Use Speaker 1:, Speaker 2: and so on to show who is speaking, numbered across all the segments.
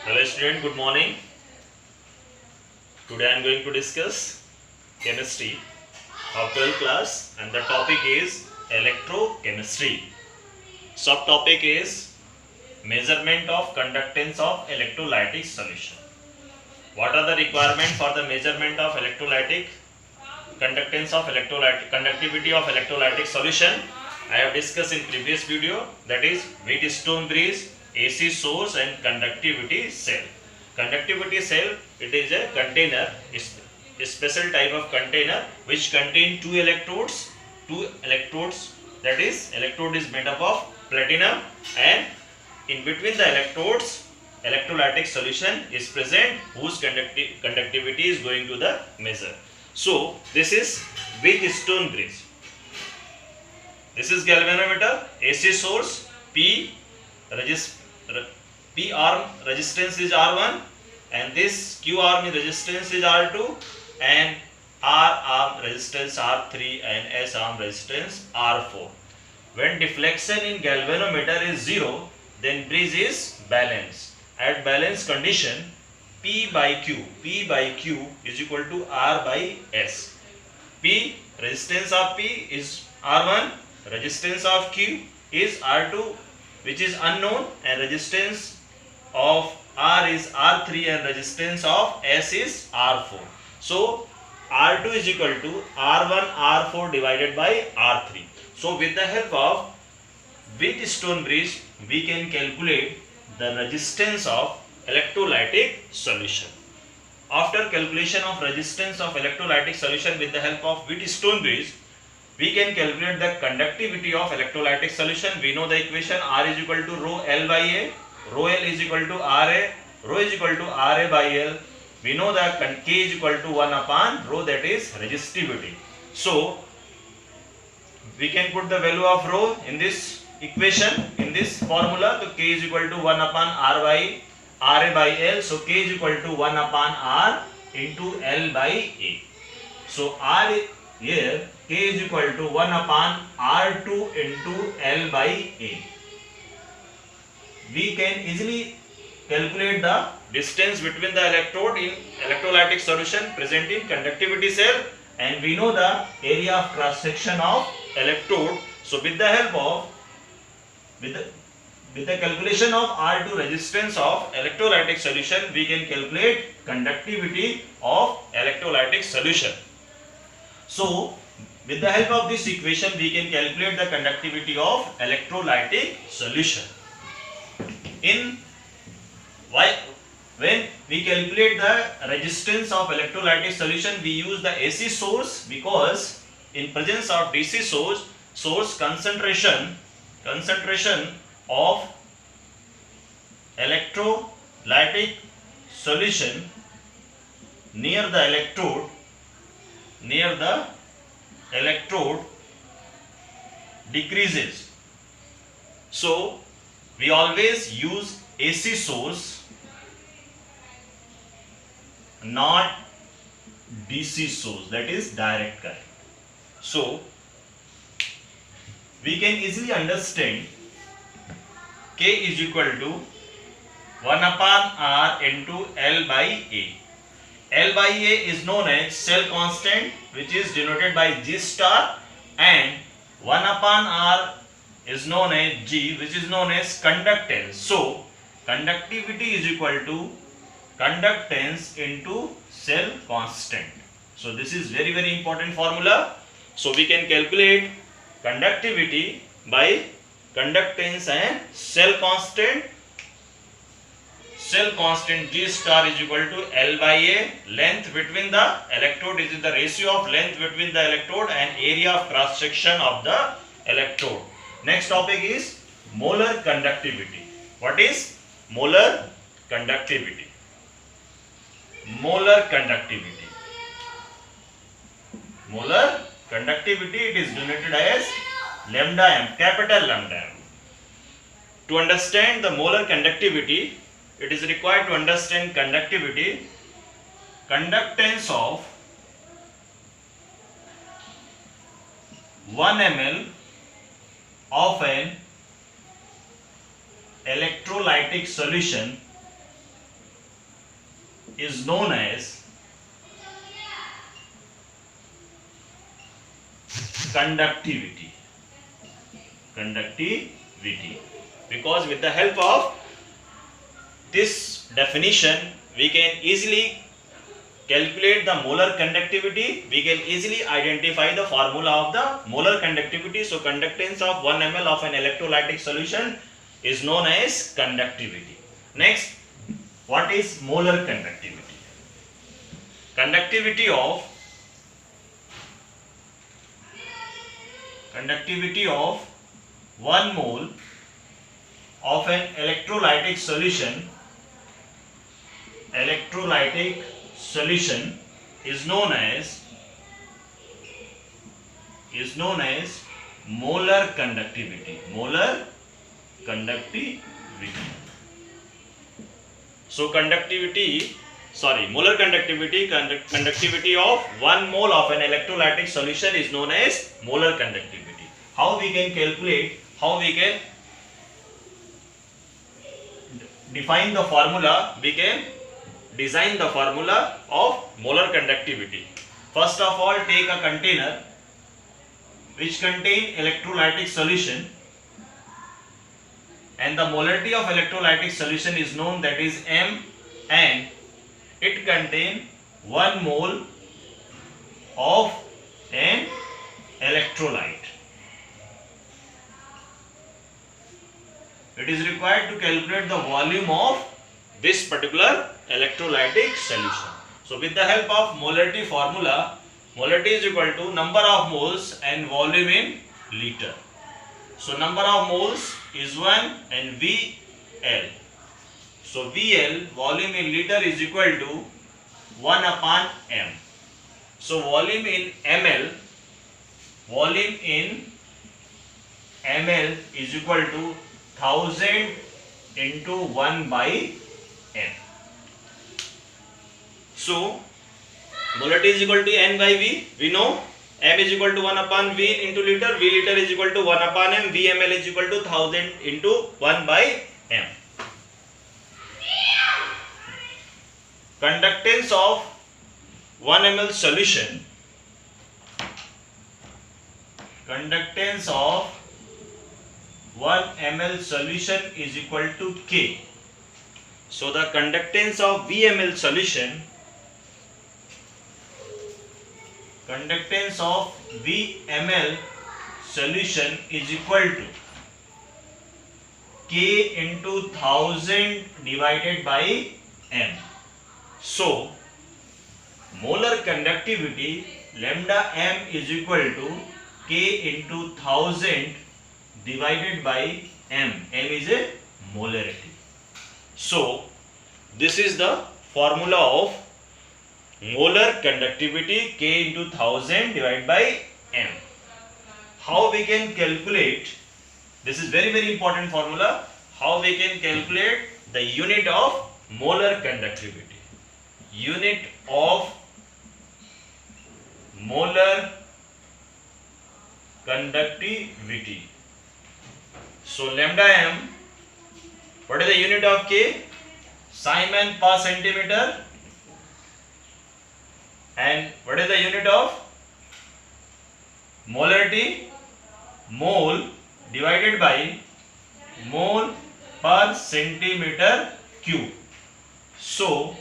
Speaker 1: Hello student, good morning. Today I am going to discuss chemistry of 12th class and the topic is electrochemistry. Subtopic is measurement of conductance of electrolytic solution. What are the requirements for the measurement of electrolytic conductance of electrolytic conductivity of electrolytic solution? I have discussed in previous video, that is Wheatstone bridge, AC source and conductivity cell. Conductivity cell, it is a container, a special type of container which contain two electrodes, that is electrode is made up of platinum, and in between the electrodes electrolytic solution is present whose conductivity is going to the measure. So this is Wheatstone bridge. This is galvanometer, AC source, P arm resistance is R1 and this Q arm resistance is R2 and R arm resistance R3 and S arm resistance R4. When deflection in galvanometer is 0, then bridge is balanced. At balance condition, P by Q is equal to R by S. P, resistance of P is R1, resistance of Q is R2 which is unknown, and resistance of R is R3 and resistance of S is R4. So R2 is equal to R1 R4 divided by R3. So with the help of Wheatstone bridge we can calculate the resistance of electrolytic solution. After calculation of resistance of electrolytic solution with the help of Wheatstone bridge, we can calculate the conductivity of electrolytic solution. We know the equation R is equal to rho L by A, rho L is equal to RA, rho is equal to RA by L. We know that K is equal to 1 upon rho, that is resistivity. So we can put the value of rho in this equation, in this formula. So K is equal to 1 upon RA by L. So K is equal to 1 upon R into L by A. So R here K is equal to 1 upon R2 into L by A. We can easily calculate the distance between the electrode in electrolytic solution present in conductivity cell, and we know the area of cross section of electrode. So with the help of with the calculation of R2 resistance of electrolytic solution, we can calculate conductivity of electrolytic solution. So with the help of this equation we can calculate the conductivity of electrolytic solution. When we calculate the resistance of electrolytic solution, we use the AC source, because in presence of DC source concentration of electrolytic solution near the electrode decreases. So we always use AC source, not DC source, that is direct current. So we can easily understand K is equal to 1 upon R into L by A. L by A is known as cell constant, which is denoted by G star, and 1 upon R is known as G, which is known as conductance. So conductivity is equal to conductance into cell constant. So this is very important formula. So we can calculate conductivity by conductance and cell constant. Cell constant G star is equal to L by A. Length between the electrode is the ratio of length between the electrode and area of cross section of the electrode. Next topic is molar conductivity. What is molar conductivity? Molar conductivity. Molar conductivity, it is denoted as lambda m, capital lambda m. To understand the molar conductivity, it is required to understand conductivity. Conductance of 1 ml of an electrolytic solution is known as conductivity. Conductivity. Because with the help of this definition, we can easily calculate the molar conductivity. We can easily identify the formula of the molar conductivity. So conductance of 1 ml of an electrolytic solution is known as conductivity. Next, what is molar conductivity? Conductivity of 1 mole of an electrolytic solution is known as molar conductivity. Molar conductivity. So molar conductivity of 1 mole of an electrolytic solution is known as molar conductivity. How we can calculate, how we can define the formula, we can design the formula of molar conductivity. First of all, take a container which contain electrolytic solution, and the molarity of electrolytic solution is known, that is M, and it contain 1 mole of an electrolyte. It is required to calculate the volume of this particular electrolytic solution. So with the help of molarity formula, molarity is equal to number of moles and volume in liter. So number of moles is 1 and VL. So VL, volume in liter, is equal to 1 upon M. So volume in ml is equal to 1000 into 1 by M. So molarity is equal to N by V. We know M is equal to 1 upon V into liter. V liter is equal to 1 upon M. V ml is equal to 1000 into 1 by M. Conductance of 1 ml solution. Conductance of 1 ml solution is equal to K. So the conductance of VML solution, is equal to K into 1000 divided by M. So molar conductivity lambda M is equal to K into 1000 divided by M. M is a molarity. So this is the formula of molar conductivity, K into 1000 divided by M. How we can calculate, this is very very important formula, how we can calculate the unit of molar conductivity. Unit of molar conductivity. So lambda M, what is the unit of K? Simon per centimeter. And what is the unit of molarity? Mole divided by mole per centimeter cube. So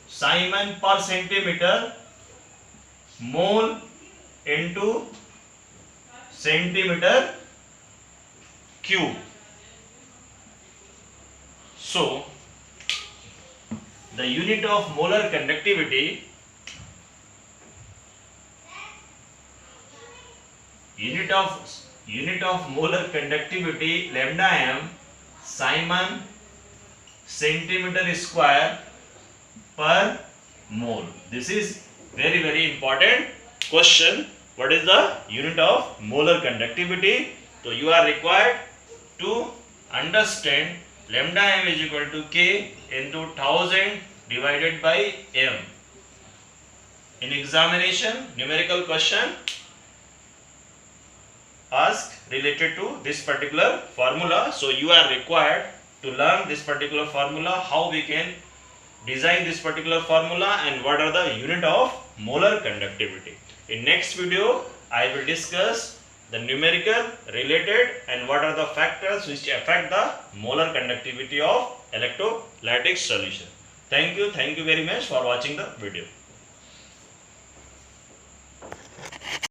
Speaker 1: Simon per centimeter, mole into centimeter cube. So the unit of molar conductivity, unit of molar conductivity lambda M Simon centimeter square per mole. This is very very important question. What is the unit of molar conductivity? So you are required to understand lambda M is equal to K into 1000 divided by M. In examination, numerical question asked related to this particular formula. So you are required to learn this particular formula, how we can design this particular formula and what are the unit of molar conductivity. In next video, I will discuss the numerical, related, and what are the factors which affect the molar conductivity of electrolytic solution. Thank you very much for watching the video.